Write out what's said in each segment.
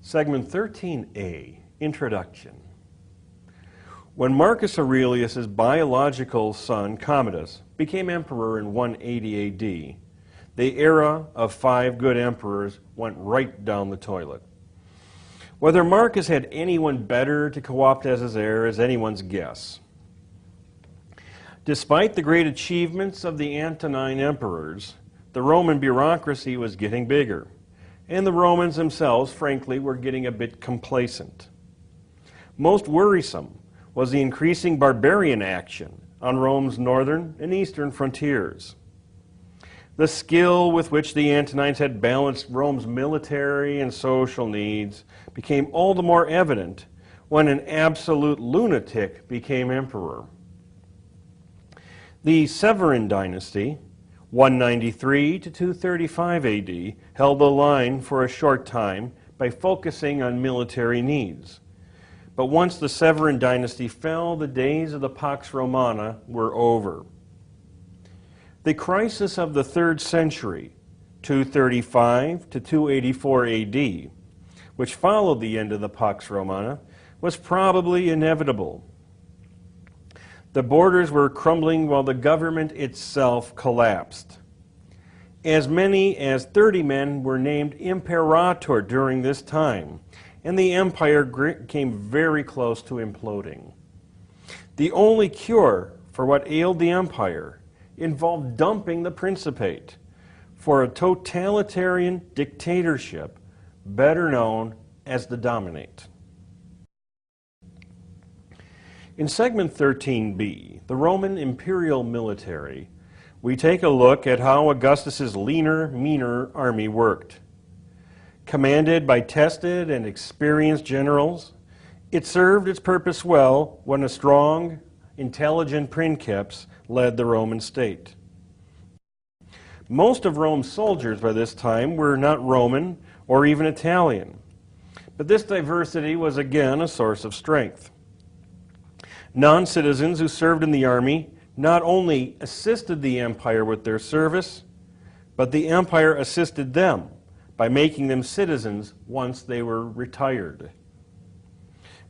Segment 13A, Introduction. When Marcus Aurelius' biological son, Commodus, became emperor in 180 AD, the era of 5 good emperors went right down the toilet. Whether Marcus had anyone better to co-opt as his heir is anyone's guess. Despite the great achievements of the Antonine emperors, the Roman bureaucracy was getting bigger, and the Romans themselves, frankly, were getting a bit complacent. Most worrisome was the increasing barbarian action on Rome's northern and eastern frontiers. The skill with which the Antonines had balanced Rome's military and social needs became all the more evident when an absolute lunatic became emperor. The Severan dynasty, 193 to 235 AD, held the line for a short time by focusing on military needs. But once the Severan dynasty fell, the days of the Pax Romana were over. The crisis of the 3rd century, 235 to 284 AD, which followed the end of the Pax Romana, was probably inevitable. The borders were crumbling while the government itself collapsed. As many as 30 men were named imperator during this time, and the empire came very close to imploding. The only cure for what ailed the empire involved dumping the Principate for a totalitarian dictatorship better known as the Dominate. In segment 13B, the Roman imperial military, we take a look at how Augustus's leaner, meaner army worked. Commanded by tested and experienced generals, it served its purpose well when a strong, intelligent princeps led the Roman state. Most of Rome's soldiers by this time were not Roman or even Italian, but this diversity was again a source of strength. Non-citizens who served in the army not only assisted the empire with their service, but the empire assisted them by making them citizens once they were retired.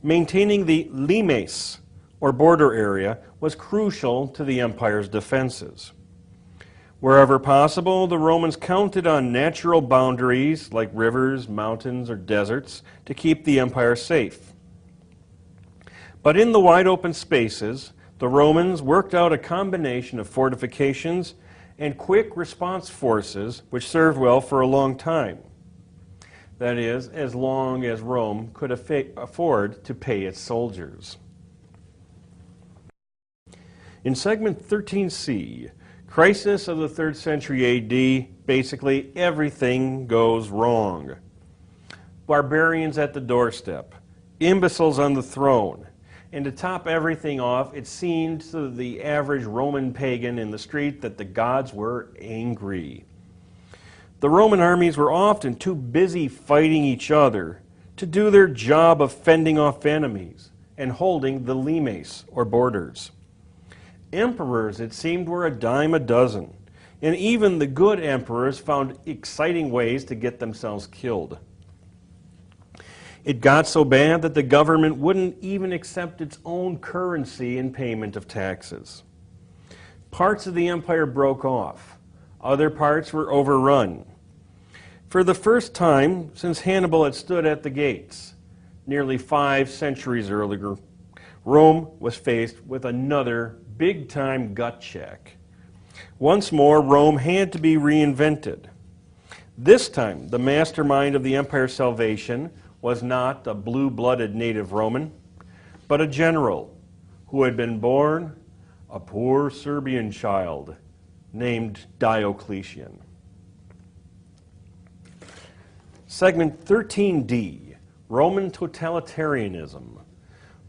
Maintaining the limes, or border area, was crucial to the empire's defenses. Wherever possible, the Romans counted on natural boundaries like rivers, mountains, or deserts to keep the empire safe. But in the wide open spaces, the Romans worked out a combination of fortifications and quick response forces which served well for a long time. That is, as long as Rome could afford to pay its soldiers. In segment 13C, crisis of the 3rd century AD, basically everything goes wrong. Barbarians at the doorstep, imbeciles on the throne, and to top everything off, it seemed to the average Roman pagan in the street that the gods were angry. The Roman armies were often too busy fighting each other to do their job of fending off enemies and holding the limes, or borders. Emperors, it seemed, were a dime a dozen, and even the good emperors found exciting ways to get themselves killed. It got so bad that the government wouldn't even accept its own currency in payment of taxes. Parts of the empire broke off. Other parts were overrun. For the first time since Hannibal had stood at the gates, nearly 5 centuries earlier, Rome was faced with another big-time gut check. Once more, Rome had to be reinvented. This time, the mastermind of the empire's salvation was not a blue-blooded native Roman, but a general who had been born a poor Serbian child named Diocletian. Segment 13D, Roman totalitarianism,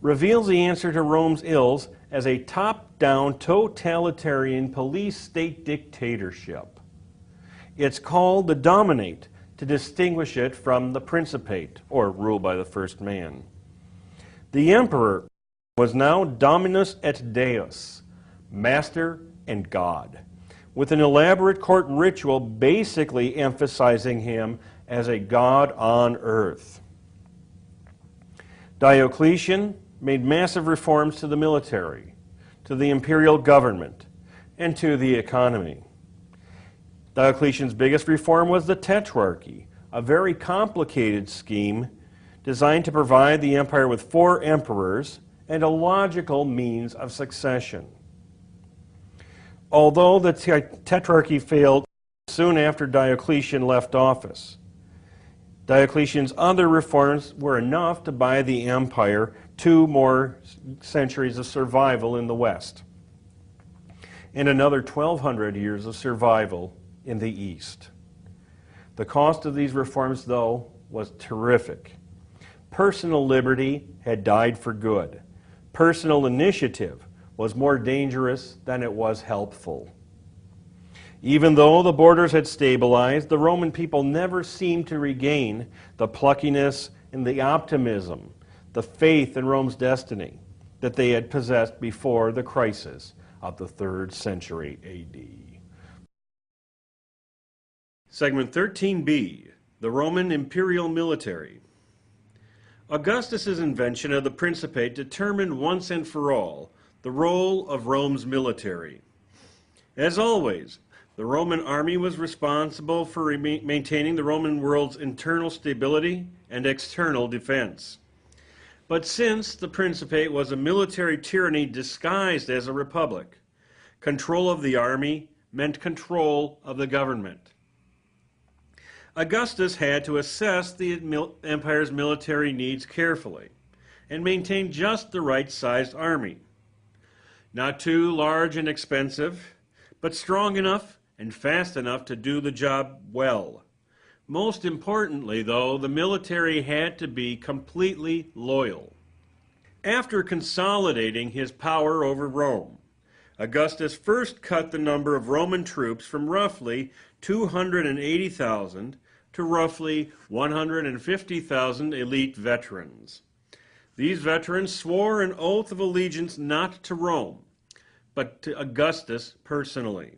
reveals the answer to Rome's ills as a top-down totalitarian police-state dictatorship. It's called the Dominate to distinguish it from the Principate, or rule by the first man. The emperor was now Dominus et Deus, master and God, with an elaborate court ritual basically emphasizing him as a god on earth. Diocletian made massive reforms to the military, to the imperial government, and to the economy. Diocletian's biggest reform was the Tetrarchy, a very complicated scheme designed to provide the empire with 4 emperors and a logical means of succession. Although the Tetrarchy failed soon after Diocletian left office, Diocletian's other reforms were enough to buy the empire 2 more centuries of survival in the West, and another 1,200 years of survival in the East. The cost of these reforms, though, was terrific. Personal liberty had died for good. Personal initiative was more dangerous than it was helpful. Even though the borders had stabilized, the Roman people never seemed to regain the pluckiness and the optimism, the faith in Rome's destiny that they had possessed before the crisis of the 3rd century AD. Segment 13B, the Roman imperial military. Augustus's invention of the Principate determined once and for all the role of Rome's military. As always, the Roman army was responsible for maintaining the Roman world's internal stability and external defense. But since the Principate was a military tyranny disguised as a republic, control of the army meant control of the government. Augustus had to assess the empire's military needs carefully and maintain just the right-sized army. Not too large and expensive, but strong enough and fast enough to do the job well. Most importantly, though, the military had to be completely loyal. After consolidating his power over Rome, Augustus first cut the number of Roman troops from roughly 280,000 to roughly 150,000 elite veterans. These veterans swore an oath of allegiance not to Rome, but to Augustus personally.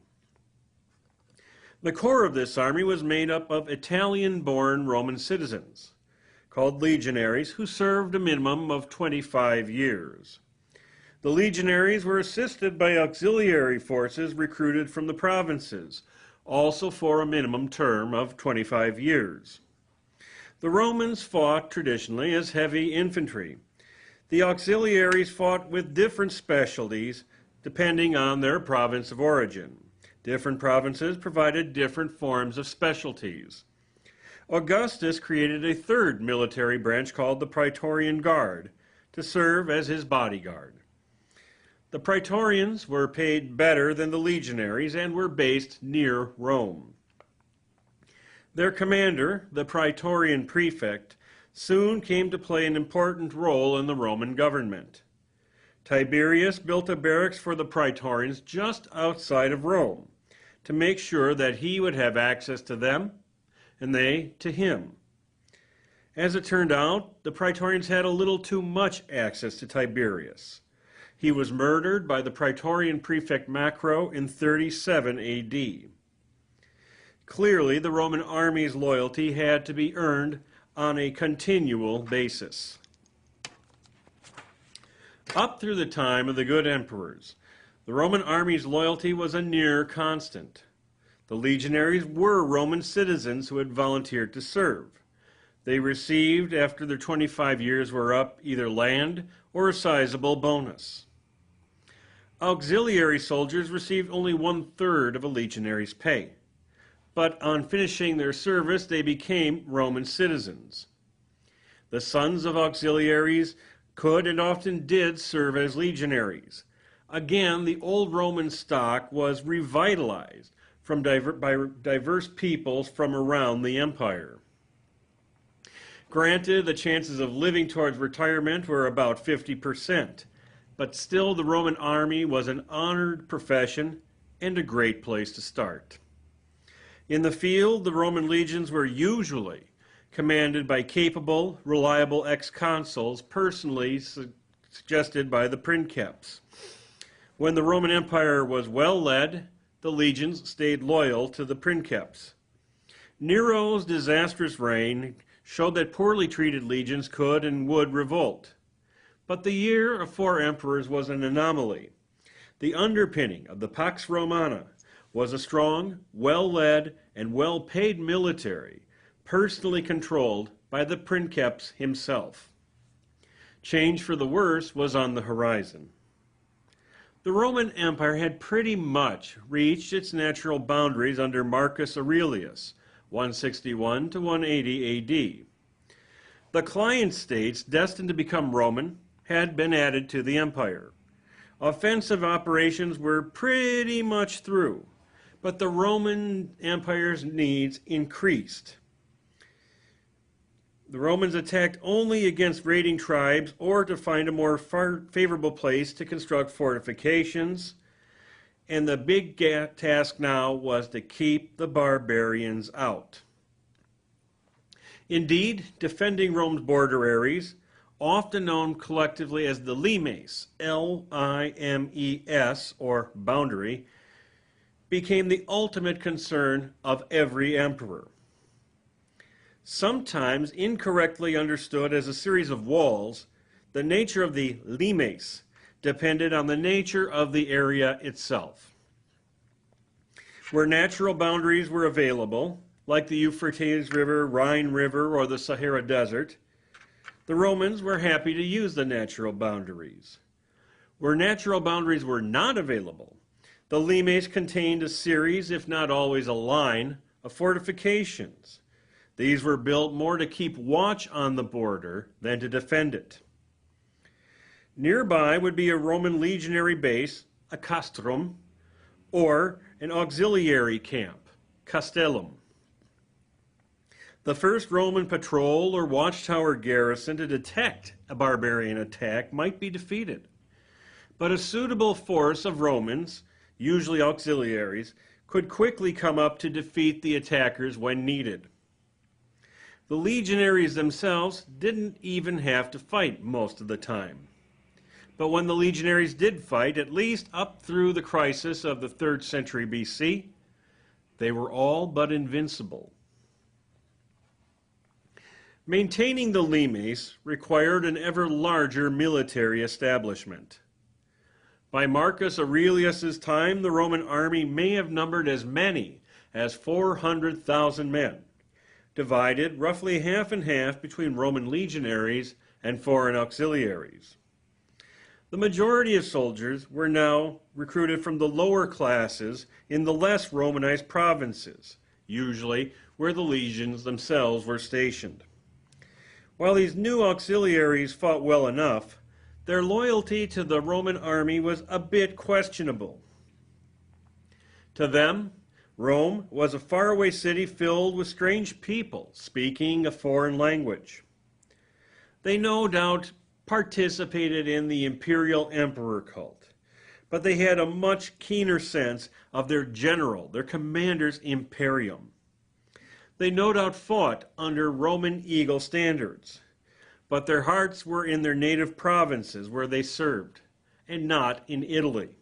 The core of this army was made up of Italian-born Roman citizens, called legionaries, who served a minimum of 25 years. The legionaries were assisted by auxiliary forces recruited from the provinces, also for a minimum term of 25 years. The Romans fought traditionally as heavy infantry. The auxiliaries fought with different specialties depending on their province of origin. Different provinces provided different forms of specialties. Augustus created a 3rd military branch called the Praetorian Guard to serve as his bodyguard. The Praetorians were paid better than the legionaries and were based near Rome. Their commander, the Praetorian prefect, soon came to play an important role in the Roman government. Tiberius built a barracks for the Praetorians just outside of Rome to make sure that he would have access to them and they to him. As it turned out, the Praetorians had a little too much access to Tiberius. He was murdered by the Praetorian prefect Macro in 37 AD. Clearly, the Roman army's loyalty had to be earned on a continual basis. Up through the time of the good emperors, the Roman army's loyalty was a near constant. The legionaries were Roman citizens who had volunteered to serve. They received, after their 25 years were up, either land or a sizable bonus. Auxiliary soldiers received only 1/3 of a legionary's pay, but on finishing their service they became Roman citizens. The sons of auxiliaries could and often did serve as legionaries. Again, the old Roman stock was revitalized by diverse peoples from around the empire. Granted, the chances of living towards retirement were about 50%, but still the Roman army was an honored profession and a great place to start. In the field, the Roman legions were usually commanded by capable, reliable ex-consuls personally suggested by the princeps. When the Roman Empire was well led, the legions stayed loyal to the princeps. Nero's disastrous reign showed that poorly treated legions could and would revolt. But the year of 4 emperors was an anomaly. The underpinning of the Pax Romana was a strong, well-led, and well-paid military, personally controlled by the princeps himself. Change for the worse was on the horizon. The Roman Empire had pretty much reached its natural boundaries under Marcus Aurelius, 161 to 180 AD. The client states destined to become Roman had been added to the empire. Offensive operations were pretty much through, but the Roman Empire's needs increased. The Romans attacked only against raiding tribes or to find a more favorable place to construct fortifications, and the big task now was to keep the barbarians out. Indeed, defending Rome's border areas, often known collectively as the limes, L-I-M-E-S, or boundary, became the ultimate concern of every emperor. Sometimes incorrectly understood as a series of walls, the nature of the limes depended on the nature of the area itself. Where natural boundaries were available, like the Euphrates River, Rhine River, or the Sahara Desert, the Romans were happy to use the natural boundaries. Where natural boundaries were not available, the limes contained a series, if not always a line, of fortifications. These were built more to keep watch on the border than to defend it. Nearby would be a Roman legionary base, a castrum, or an auxiliary camp, castellum. The first Roman patrol or watchtower garrison to detect a barbarian attack might be defeated, but a suitable force of Romans, usually auxiliaries, could quickly come up to defeat the attackers when needed. The legionaries themselves didn't even have to fight most of the time. But when the legionaries did fight, at least up through the crisis of the 3rd century BC, they were all but invincible. Maintaining the limes required an ever larger military establishment. By Marcus Aurelius's time, the Roman army may have numbered as many as 400,000 men, divided roughly half and half between Roman legionaries and foreign auxiliaries. The majority of soldiers were now recruited from the lower classes in the less Romanized provinces, usually where the legions themselves were stationed. While these new auxiliaries fought well enough, their loyalty to the Roman army was a bit questionable. To them, Rome was a faraway city filled with strange people speaking a foreign language. They no doubt participated in the imperial emperor cult, but they had a much keener sense of their general, their commander's imperium. They no doubt fought under Roman eagle standards, but their hearts were in their native provinces where they served, and not in Italy.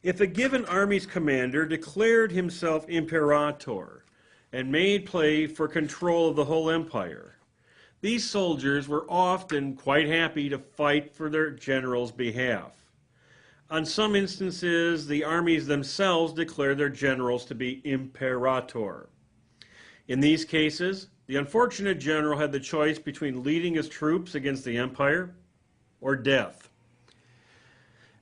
If a given army's commander declared himself imperator and made play for control of the whole empire, these soldiers were often quite happy to fight for their general's behalf. On some instances, the armies themselves declared their generals to be imperator. In these cases, the unfortunate general had the choice between leading his troops against the empire or death.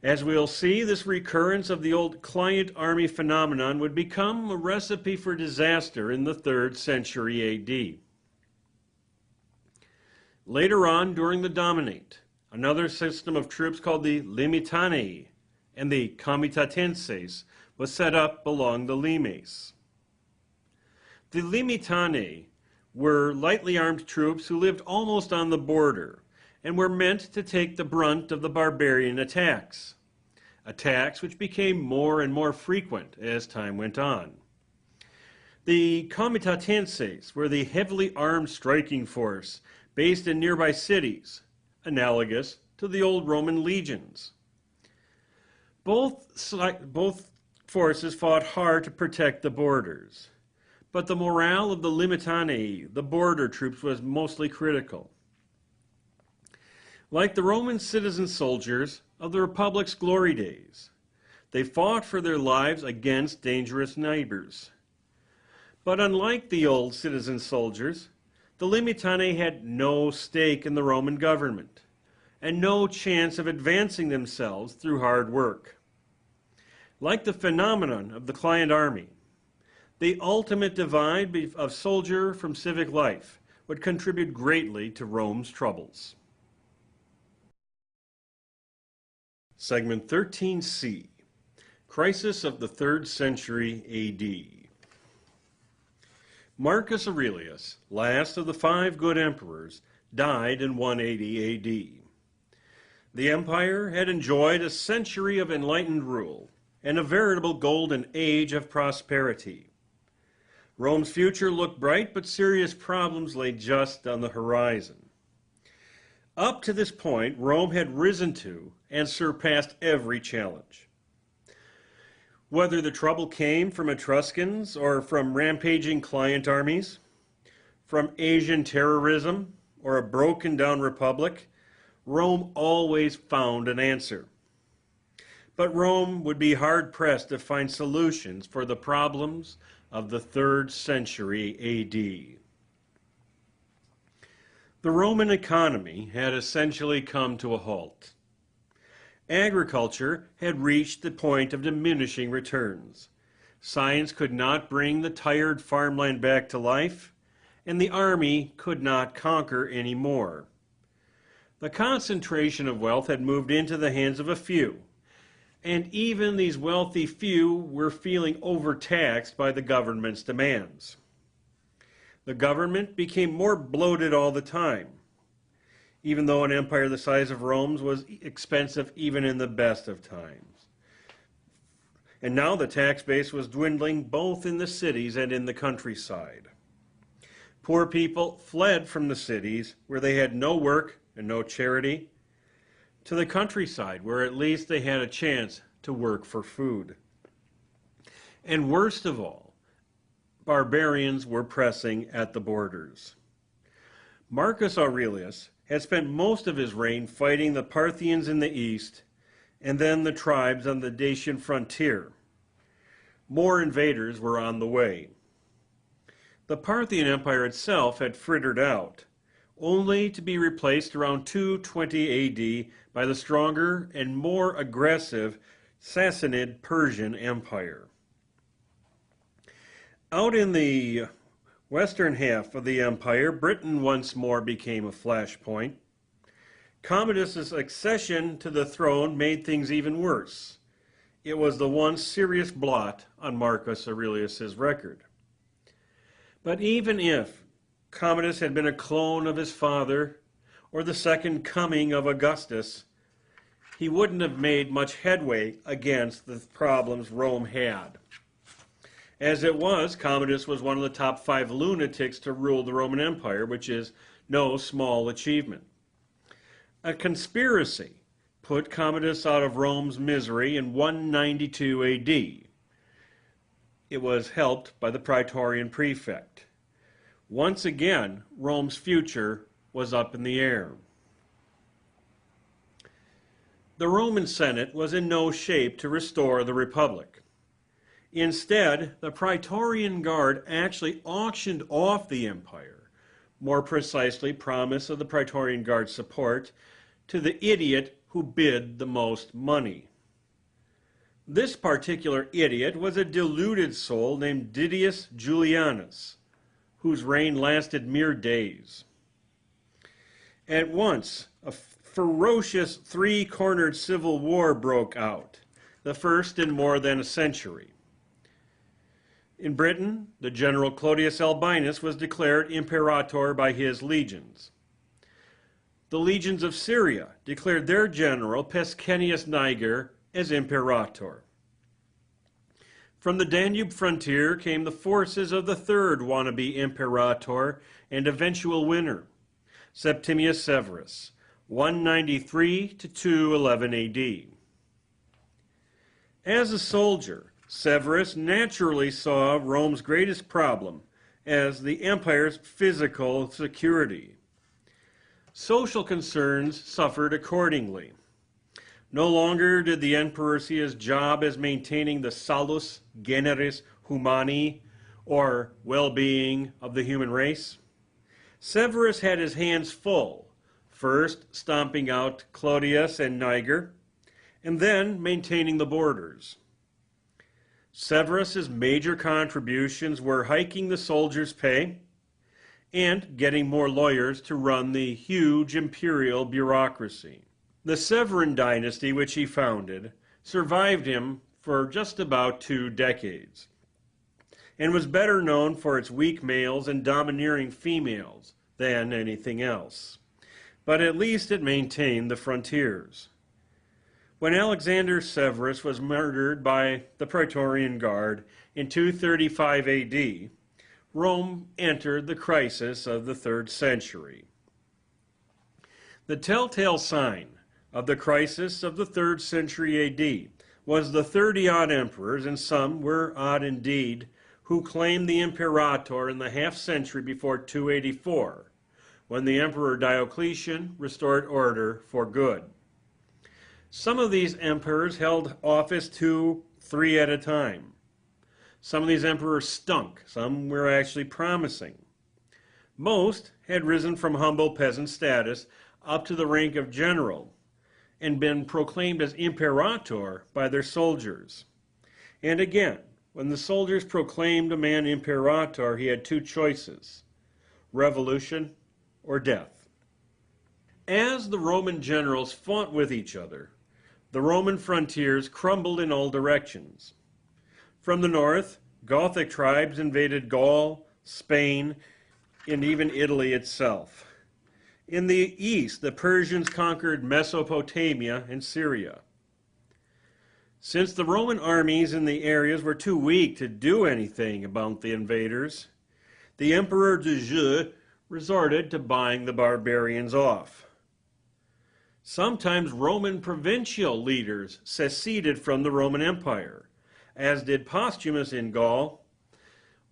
As we'll see, this recurrence of the old client army phenomenon would become a recipe for disaster in the 3rd century AD. Later on, during the Dominate, another system of troops called the limitanei and the comitatenses was set up along the limes. The limitanei were lightly armed troops who lived almost on the border and were meant to take the brunt of the barbarian attacks which became more and more frequent as time went on. The comitatenses were the heavily armed striking force based in nearby cities, analogous to the old Roman legions. Both forces fought hard to protect the borders, but the morale of the limitanei, the border troops, was mostly critical. Like the Roman citizen soldiers of the Republic's glory days, they fought for their lives against dangerous neighbors. But unlike the old citizen soldiers, the Limitani had no stake in the Roman government and no chance of advancing themselves through hard work. Like the phenomenon of the client army, the ultimate divide of soldier from civic life would contribute greatly to Rome's troubles. Segment 13C, Crisis of the 3rd Century A.D. Marcus Aurelius, last of the 5 good emperors, died in 180 A.D. The empire had enjoyed a century of enlightened rule and a veritable golden age of prosperity. Rome's future looked bright, but serious problems lay just on the horizon. Up to this point, Rome had risen to and surpassed every challenge. Whether the trouble came from Etruscans or from rampaging client armies, from Asian terrorism or a broken-down republic, Rome always found an answer. But Rome would be hard-pressed to find solutions for the problems of the 3rd century A.D. The Roman economy had essentially come to a halt. Agriculture had reached the point of diminishing returns. Science could not bring the tired farmland back to life, and the army could not conquer anymore. The concentration of wealth had moved into the hands of a few, and even these wealthy few were feeling overtaxed by the government's demands. The government became more bloated all the time, even though an empire the size of Rome's was expensive even in the best of times. And now the tax base was dwindling both in the cities and in the countryside. Poor people fled from the cities where they had no work and no charity, to the countryside where at least they had a chance to work for food. And worst of all, barbarians were pressing at the borders. Marcus Aurelius had spent most of his reign fighting the Parthians in the east and then the tribes on the Dacian frontier. More invaders were on the way. The Parthian Empire itself had frittered out, only to be replaced around 220 A.D. by the stronger and more aggressive Sassanid Persian Empire. Out in the western half of the empire, Britain once more became a flashpoint. Commodus's accession to the throne made things even worse. It was the one serious blot on Marcus Aurelius's record. But even if Commodus had been a clone of his father, or the second coming of Augustus, he wouldn't have made much headway against the problems Rome had. As it was, Commodus was one of the top 5 lunatics to rule the Roman Empire, which is no small achievement. A conspiracy put Commodus out of Rome's misery in 192 A.D. It was helped by the Praetorian prefect. Once again, Rome's future was up in the air. The Roman Senate was in no shape to restore the Republic. Instead, the Praetorian Guard actually auctioned off the empire, more precisely promise of the Praetorian Guard support, to the idiot who bid the most money. This particular idiot was a deluded soul named Didius Julianus, whose reign lasted mere days. At once, a ferocious 3-cornered civil war broke out, the first in more than a century. In Britain, the general Clodius Albinus was declared imperator by his legions. The legions of Syria declared their general Pescennius Niger as imperator. From the Danube frontier came the forces of the third wannabe imperator and eventual winner, Septimius Severus, 193 to 211 AD. As a soldier, Severus naturally saw Rome's greatest problem as the empire's physical security. Social concerns suffered accordingly. No longer did the emperor see his job as maintaining the salus generis humani, or well-being of the human race. Severus had his hands full, first stomping out Clodius and Niger, and then maintaining the borders. Severus's major contributions were hiking the soldiers' pay and getting more lawyers to run the huge imperial bureaucracy. The Severan dynasty, which he founded, survived him for just about 2 decades, and was better known for its weak males and domineering females than anything else. But at least it maintained the frontiers. When Alexander Severus was murdered by the Praetorian Guard in 235 AD, Rome entered the crisis of the 3rd century. The telltale sign of the crisis of the 3rd century AD was the 30-odd emperors, and some were odd indeed, who claimed the imperator in the half-century before 284, when the Emperor Diocletian restored order for good. Some of these emperors held office 2, 3 at a time. Some of these emperors stunk. Some were actually promising. Most had risen from humble peasant status up to the rank of general and been proclaimed as imperator by their soldiers. And again, when the soldiers proclaimed a man imperator, he had 2 choices: revolution or death. As the Roman generals fought with each other, the Roman frontiers crumbled in all directions. From the north, Gothic tribes invaded Gaul, Spain, and even Italy itself. In the east, the Persians conquered Mesopotamia and Syria. Since the Roman armies in the areas were too weak to do anything about the invaders, the Emperor de Jeu resorted to buying the barbarians off. Sometimes Roman provincial leaders seceded from the Roman Empire, as did Postumus in Gaul,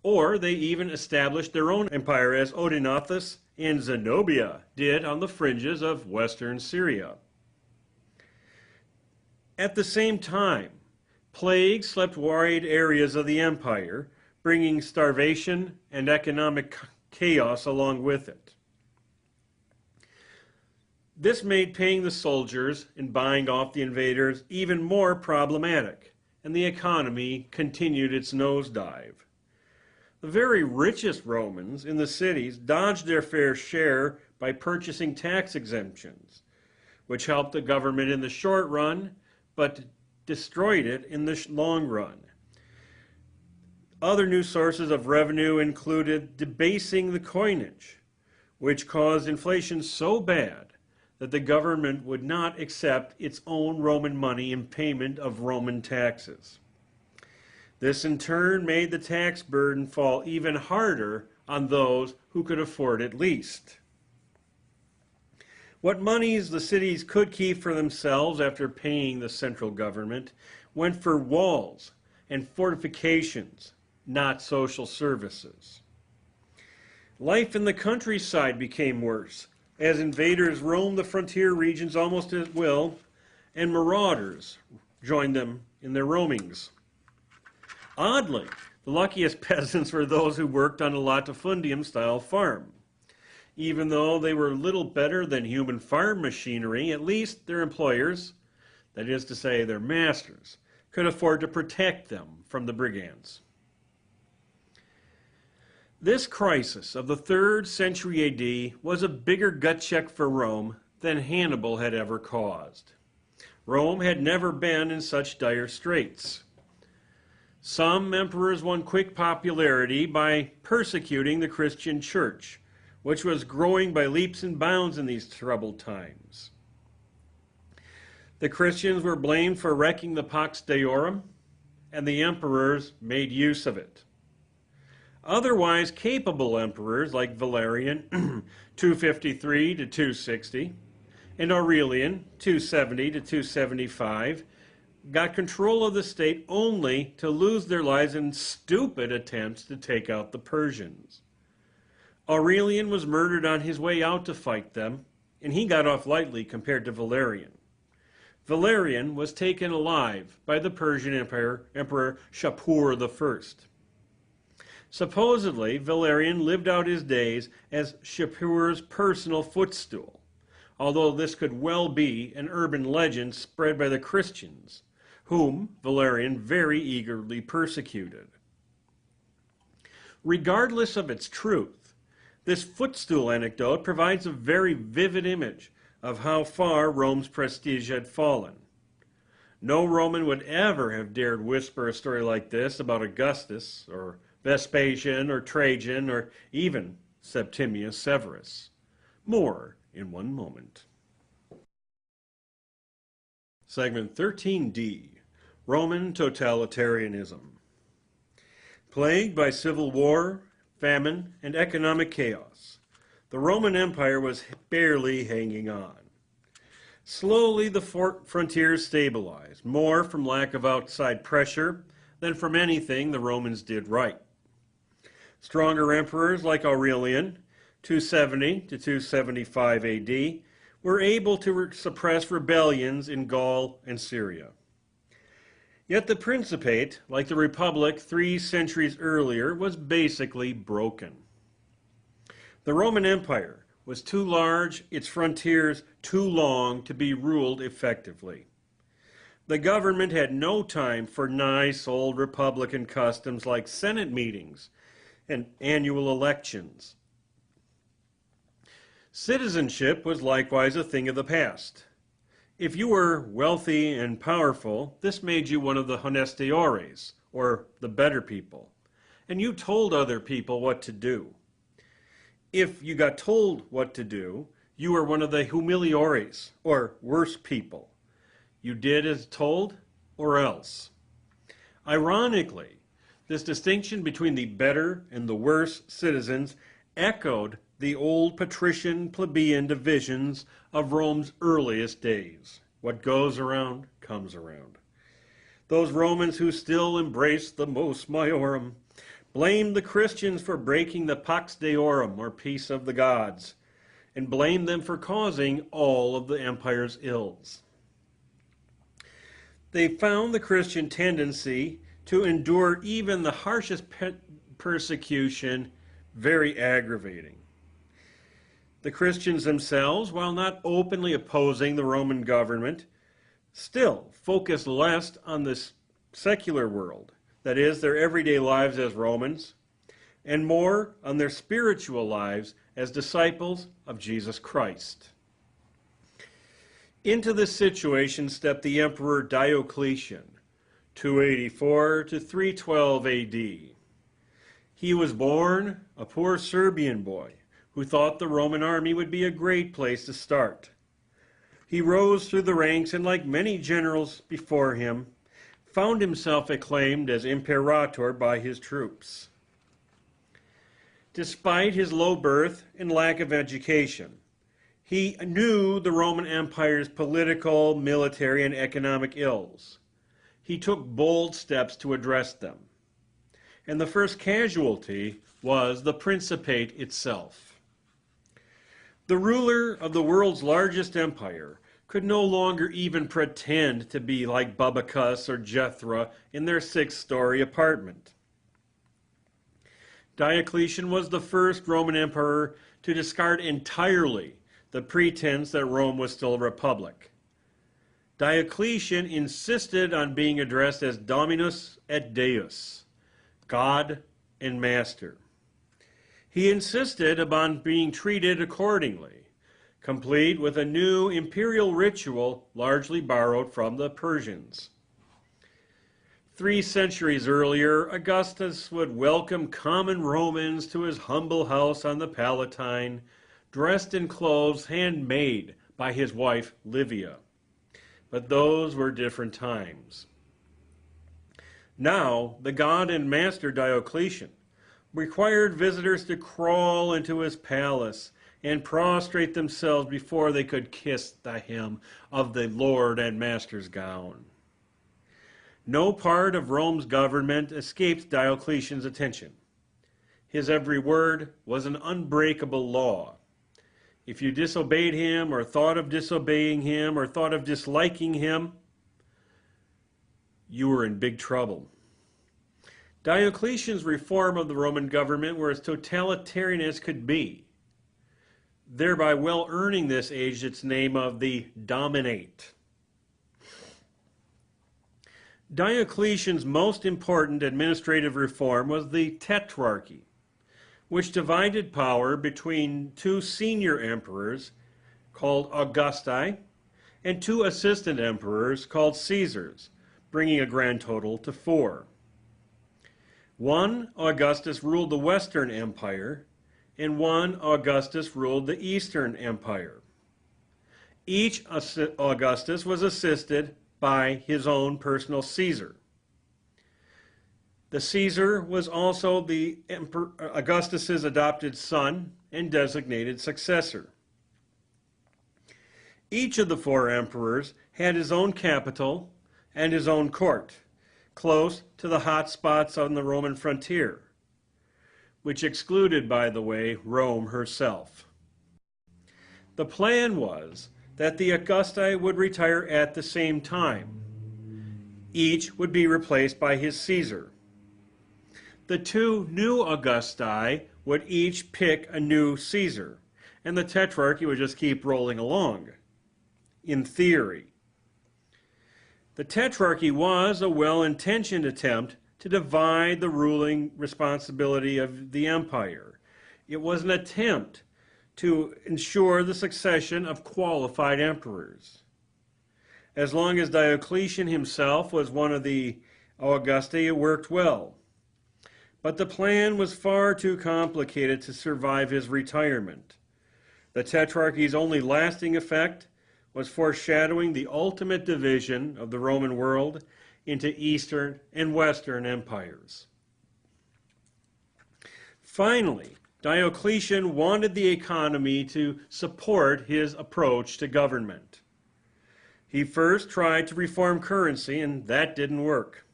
or they even established their own empire, as Odenathus and Zenobia did on the fringes of western Syria. At the same time, plague swept wide areas of the empire, bringing starvation and economic chaos along with it. This made paying the soldiers and buying off the invaders even more problematic, and the economy continued its nosedive. The very richest Romans in the cities dodged their fair share by purchasing tax exemptions, which helped the government in the short run, but destroyed it in the long run. Other new sources of revenue included debasing the coinage, which caused inflation so bad that the government would not accept its own Roman money in payment of Roman taxes. This in turn made the tax burden fall even harder on those who could afford it least. What monies the cities could keep for themselves after paying the central government went for walls and fortifications, not social services. Life in the countryside became worse, as invaders roamed the frontier regions almost at will, and marauders joined them in their roamings. Oddly, the luckiest peasants were those who worked on a latifundium-style farm. Even though they were little better than human farm machinery, at least their employers, that is to say their masters, could afford to protect them from the brigands. This crisis of the 3rd century AD was a bigger gut check for Rome than Hannibal had ever caused. Rome had never been in such dire straits. Some emperors won quick popularity by persecuting the Christian church, which was growing by leaps and bounds in these troubled times. The Christians were blamed for wrecking the Pax Deorum, and the emperors made use of it. Otherwise capable emperors like Valerian, 253 to 260, and Aurelian, 270 to 275, got control of the state only to lose their lives in stupid attempts to take out the Persians. Aurelian was murdered on his way out to fight them, and he got off lightly compared to Valerian. Valerian was taken alive by the Persian Emperor Shapur I. Supposedly, Valerian lived out his days as Shapur's personal footstool, although this could well be an urban legend spread by the Christians, whom Valerian very eagerly persecuted. Regardless of its truth, this footstool anecdote provides a very vivid image of how far Rome's prestige had fallen. No Roman would ever have dared whisper a story like this about Augustus, or Vespasian, or Trajan, or even Septimius Severus. More in one moment. Segment 13D, Roman Totalitarianism. Plagued by civil war, famine, and economic chaos, the Roman Empire was barely hanging on. Slowly the frontiers stabilized, more from lack of outside pressure than from anything the Romans did right. Stronger emperors like Aurelian, 270 to 275 AD, were able to suppress rebellions in Gaul and Syria. Yet the Principate, like the Republic 3 centuries earlier, was basically broken. The Roman Empire was too large, its frontiers too long to be ruled effectively. The government had no time for nice old Republican customs like Senate meetings and annual elections. Citizenship was likewise a thing of the past. If you were wealthy and powerful, this made you one of the honestiores, or the better people, and you told other people what to do. If you got told what to do, you were one of the humiliores, or worse people. You did as told, or else. Ironically, this distinction between the better and the worse citizens echoed the old patrician plebeian divisions of Rome's earliest days. What goes around, comes around. Those Romans who still embraced the mos maiorum blamed the Christians for breaking the pax deorum, or peace of the gods, and blamed them for causing all of the empire's ills. They found the Christian tendency to endure even the harshest persecution very aggravating. The Christians themselves, while not openly opposing the Roman government, still focused less on the secular world, that is, their everyday lives as Romans, and more on their spiritual lives as disciples of Jesus Christ. Into this situation stepped the Emperor Diocletian, 284 to 312 AD. He was born a poor Serbian boy who thought the Roman army would be a great place to start. He rose through the ranks and, like many generals before him, found himself acclaimed as imperator by his troops. Despite his low birth and lack of education, he knew the Roman Empire's political, military, and economic ills. He took bold steps to address them. And the first casualty was the Principate itself. The ruler of the world's largest empire could no longer even pretend to be like Bubacus or Jethro in their 6-story apartment. Diocletian was the first Roman emperor to discard entirely the pretense that Rome was still a republic. Diocletian insisted on being addressed as Dominus et Deus, God and Master. He insisted upon being treated accordingly, complete with a new imperial ritual largely borrowed from the Persians. 3 centuries earlier, Augustus would welcome common Romans to his humble house on the Palatine, dressed in clothes handmade by his wife Livia. But those were different times. Now, the God and Master Diocletian required visitors to crawl into his palace and prostrate themselves before they could kiss the hem of the Lord and Master's gown. No part of Rome's government escaped Diocletian's attention. His every word was an unbreakable law. If you disobeyed him or thought of disobeying him or thought of disliking him, you were in big trouble. Diocletian's reform of the Roman government were as totalitarian as could be, thereby well earning this age its name of the Dominate. Diocletian's most important administrative reform was the Tetrarchy, which divided power between two senior emperors called Augusti and two assistant emperors called Caesars, bringing a grand total to 4. One Augustus ruled the Western Empire, and one Augustus ruled the Eastern Empire. Each Augustus was assisted by his own personal Caesar. The Caesar was also the Augustus's adopted son and designated successor. Each of the 4 emperors had his own capital and his own court, close to the hot spots on the Roman frontier, which excluded, by the way, Rome herself. The plan was that the Augusti would retire at the same time. Each would be replaced by his Caesar. The 2 new Augusti would each pick a new Caesar, and the Tetrarchy would just keep rolling along, in theory. The Tetrarchy was a well-intentioned attempt to divide the ruling responsibility of the empire. It was an attempt to ensure the succession of qualified emperors. As long as Diocletian himself was one of the Augusti, it worked well. But the plan was far too complicated to survive his retirement. The Tetrarchy's only lasting effect was foreshadowing the ultimate division of the Roman world into Eastern and Western empires. Finally, Diocletian wanted the economy to support his approach to government. He first tried to reform currency, and that didn't work.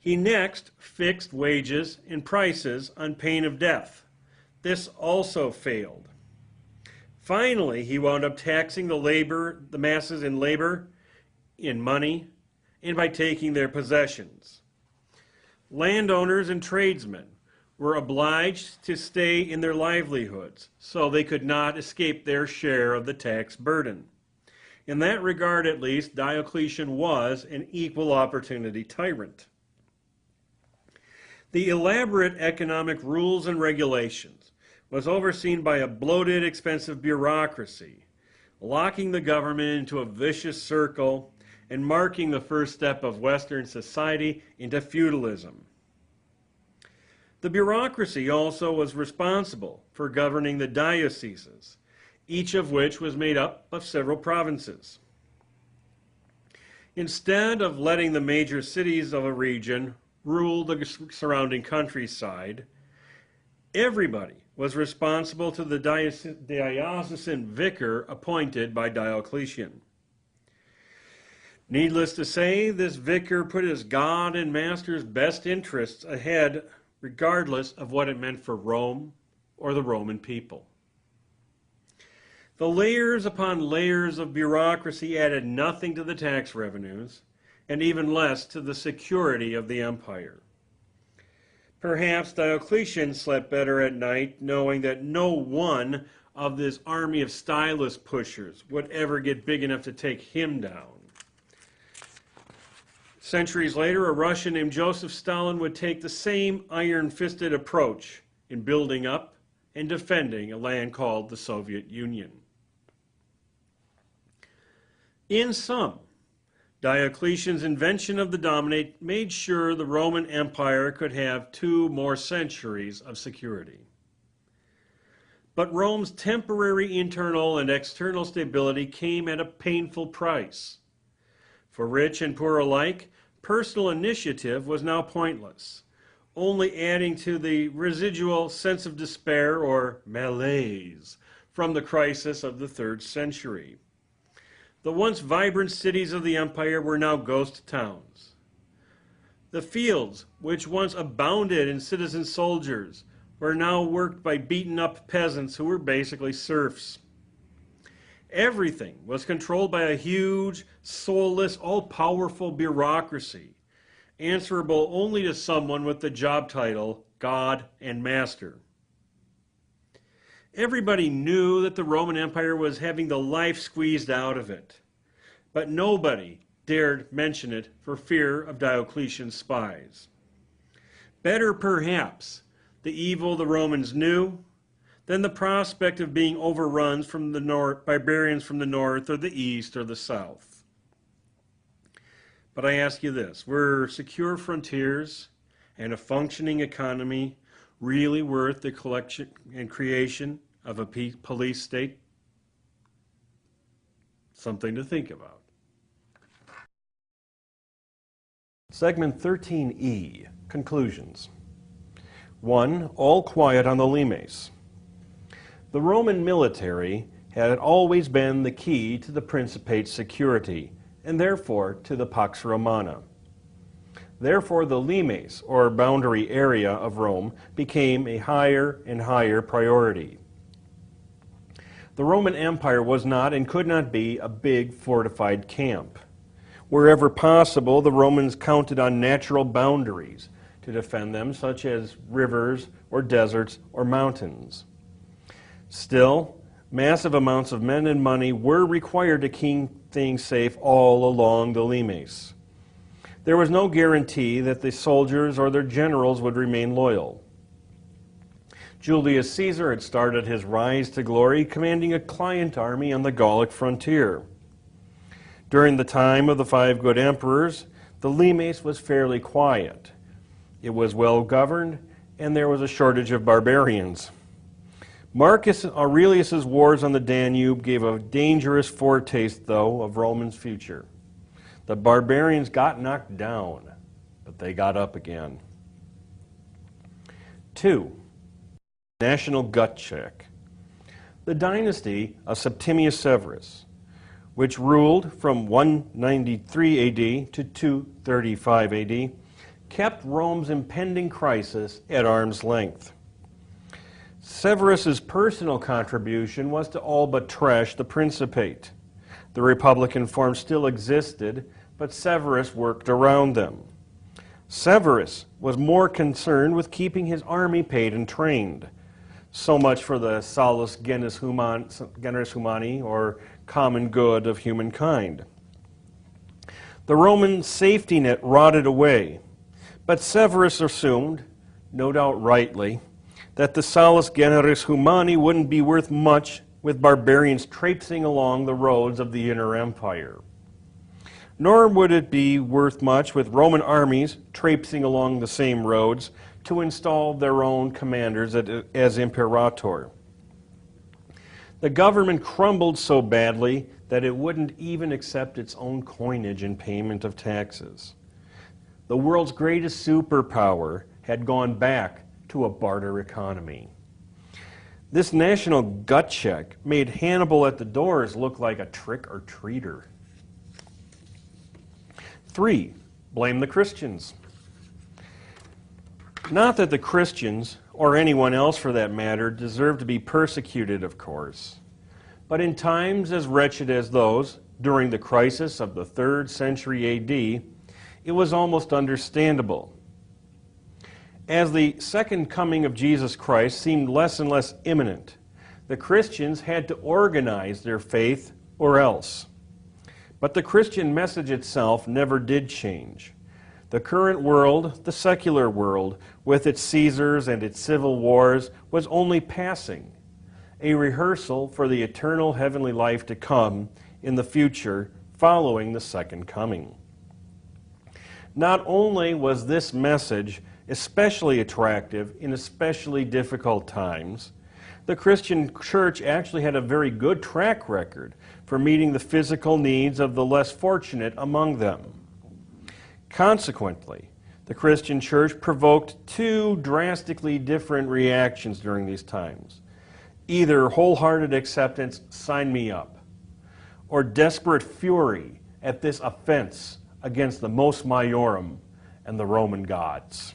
He next fixed wages and prices on pain of death. This also failed. Finally, he wound up taxing the masses in labor, in money, and by taking their possessions. Landowners and tradesmen were obliged to stay in their livelihoods, so they could not escape their share of the tax burden. In that regard, at least, Diocletian was an equal opportunity tyrant. The elaborate economic rules and regulations was overseen by a bloated, expensive bureaucracy, locking the government into a vicious circle and marking the first step of Western society into feudalism. The bureaucracy also was responsible for governing the dioceses, each of which was made up of several provinces. Instead of letting the major cities of a region rule the surrounding countryside, everybody was responsible to the diocesan vicar appointed by Diocletian. Needless to say, this vicar put his God and master's best interests ahead, regardless of what it meant for Rome or the Roman people. The layers upon layers of bureaucracy added nothing to the tax revenues, and even less to the security of the empire. Perhaps Diocletian slept better at night knowing that no one of this army of stylus pushers would ever get big enough to take him down. Centuries later, a Russian named Joseph Stalin would take the same iron-fisted approach in building up and defending a land called the Soviet Union. In sum, Diocletian's invention of the Dominate made sure the Roman Empire could have 2 more centuries of security. But Rome's temporary internal and external stability came at a painful price. For rich and poor alike, personal initiative was now pointless, only adding to the residual sense of despair or malaise from the crisis of the 3rd century. The once vibrant cities of the empire were now ghost towns. The fields, which once abounded in citizen soldiers, were now worked by beaten-up peasants who were basically serfs. Everything was controlled by a huge, soulless, all-powerful bureaucracy, answerable only to someone with the job title God and Master. Everybody knew that the Roman Empire was having the life squeezed out of it, but nobody dared mention it for fear of Diocletian's spies. Better perhaps the evil the Romans knew than the prospect of being overrun from the north, barbarians from the north or the east or the south. But I ask you this, were secure frontiers and a functioning economy really worth the collection and creation of a police state? Something to think about. Segment 13E, Conclusions. 1. All quiet on the limes. The Roman military had always been the key to the Principate's security, and therefore to the Pax Romana. Therefore, the limes, or boundary area of Rome, became a higher and higher priority. The Roman Empire was not and could not be a big fortified camp. Wherever possible, the Romans counted on natural boundaries to defend them, such as rivers or deserts or mountains. Still, massive amounts of men and money were required to keep things safe all along the limes. There was no guarantee that the soldiers or their generals would remain loyal. Julius Caesar had started his rise to glory commanding a client army on the Gallic frontier. During the time of the 5 good emperors, the limes was fairly quiet. It was well governed, and there was a shortage of barbarians. Marcus Aurelius's wars on the Danube gave a dangerous foretaste, though, of Rome's future. The barbarians got knocked down, but they got up again. 2. National gut check. The dynasty of Septimius Severus, which ruled from 193 AD to 235 AD, kept Rome's impending crisis at arm's length. Severus's personal contribution was to all but trash the Principate. The Republican form still existed, but Severus worked around them. Severus was more concerned with keeping his army paid and trained. So much for the salus genus humani, or common good of humankind. The Roman safety net rotted away, but Severus assumed, no doubt rightly, that the salus generis humani wouldn't be worth much with barbarians traipsing along the roads of the inner empire. Nor would it be worth much with Roman armies traipsing along the same roads to install their own commanders as imperator. The government crumbled so badly that it wouldn't even accept its own coinage in payment of taxes. The world's greatest superpower had gone back to a barter economy. This national gut check made Hannibal at the doors look like a trick-or-treater. 3. Blame the Christians. Not that the Christians, or anyone else for that matter, deserve to be persecuted, of course. But in times as wretched as those, during the crisis of the 3rd century AD, it was almost understandable. As the second coming of Jesus Christ seemed less and less imminent, the Christians had to organize their faith or else. But the Christian message itself never did change. The current world, the secular world, with its Caesars and its civil wars, was only passing, a rehearsal for the eternal heavenly life to come in the future following the second coming. Not only was this message especially attractive in especially difficult times, the Christian church actually had a very good track record for meeting the physical needs of the less fortunate among them. Consequently, the Christian church provoked 2 drastically different reactions during these times. Either wholehearted acceptance, sign me up, or desperate fury at this offense against the mos maiorum and the Roman gods.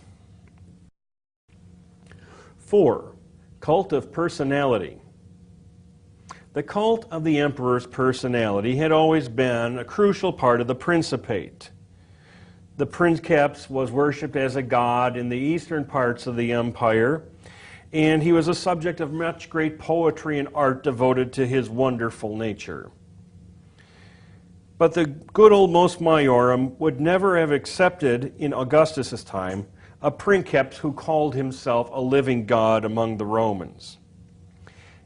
4. Cult of personality. The cult of the emperor's personality had always been a crucial part of the Principate. The princeps was worshipped as a god in the eastern parts of the empire, and he was a subject of much great poetry and art devoted to his wonderful nature. But the good old Mos Maiorum would never have accepted, in Augustus's time, a princeps who called himself a living god among the Romans.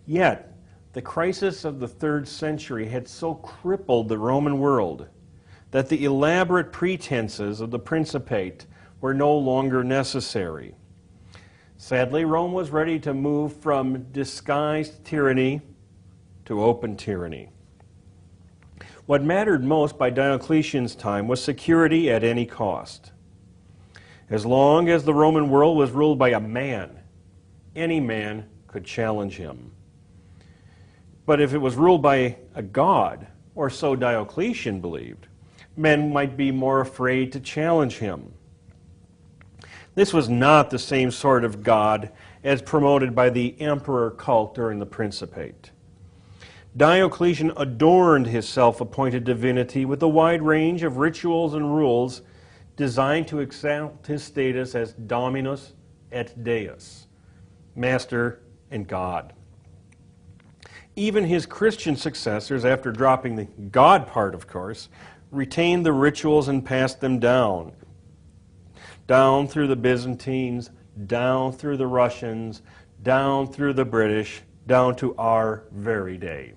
Yet, the crisis of the 3rd century had so crippled the Roman world that the elaborate pretenses of the Principate were no longer necessary. Sadly, Rome was ready to move from disguised tyranny to open tyranny. What mattered most by Diocletian's time was security at any cost. As long as the Roman world was ruled by a man, any man could challenge him. But if it was ruled by a god, or so Diocletian believed, men might be more afraid to challenge him. This was not the same sort of god as promoted by the emperor cult during the Principate. Diocletian adorned his self-appointed divinity with a wide range of rituals and rules designed to exalt his status as Dominus et Deus, Master and God. Even his Christian successors, after dropping the God part, of course, retained the rituals and passed them down through the Byzantines, down through the Russians, down through the British, down to our very day.